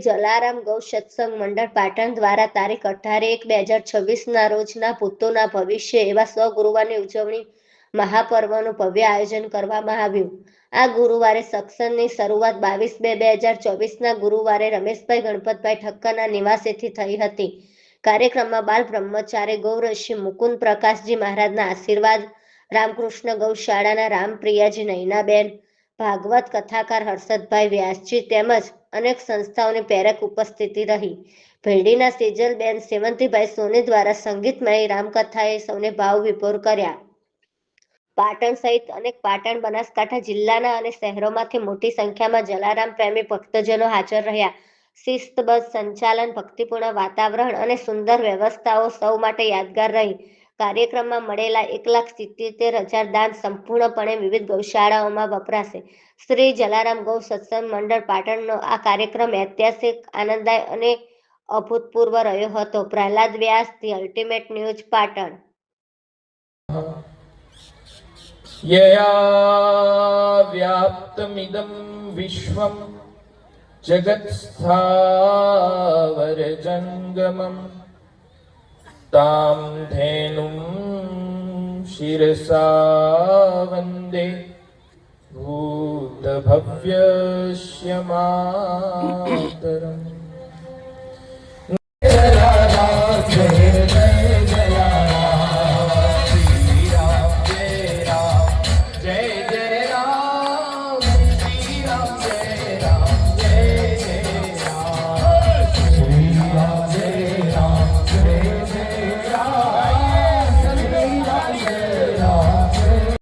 જલારામ ગૌ સત્સંગ મંડળ પાટણ દ્વારા તારીખ 18/1/2026 રોજના ભૂતોના ભવિષ્ય એવા 100 ગુરુવારની ઉજવણી મહાપર્વનું ભવ્ય આયોજન કરવામાં આવ્યું। આ ગુરુવારે સત્સંગની શરૂઆત 22/2/2024 ગુરુવારે રમેશભાઈ ગણપતભાઈ ઠક્કરના નિવાસેથી થઈ હતી। કાર્યક્રમમાં બાલ બ્રહ્મચારી ગૌરક્ષી મુકુંદ પ્રકાશજી મહારાજના આશીર્વાદ, રામકૃષ્ણ ગૌશાળાના રામપ્રિયાજી નૈનાબેન, ભાગવત કથાકાર હર્ષદભાઈ વ્યાસજી તેમજ અનેક સંસ્થાઓની પ્રેરક ઉપસ્થિતિ રહી। ભેડીના સેજલબેન સેવંતીભાઈ સોની દ્વારા સંગીતમય રામકથાએ સૌને ભાવ વિભોર કર્યા। પાટણ સહિત અનેક પાટણ બનાસકાંઠા જિલ્લાના અને શહેરોમાંથી મોટી સંખ્યામાં જલારામ પ્રેમી ભક્તજનો હાજર રહ્યા। શિસ્તબદ્ધ સંચાલન, ભક્તિપૂર્ણ વાતાવરણ અને સુંદર વ્યવસ્થાઓ સૌ માટે યાદગાર રહી। કાર્યક્રમમાં મળેલા 1,77,000 દાન સંપૂર્ણપણે વિવિધ ગૌશાળાઓમાં વપરાશે। શ્રી જલારામ ગૌ સત્સંગ મંડળ પાટણનો આ કાર્યક્રમ ઐતિહાસિક, આનંદદાયક અને અભૂતપૂર્વ રહ્યો હતો। પ્રહલાદ વ્યાસ, ધી અલ્ટિમેટ ન્યૂઝ, પાટણ। यया व्याप्तमिदं विश्वं जगत्स्थावरजङ्गमं तां धेनुं शिरसा वन्दे भूतभव्यस्य मातरम्।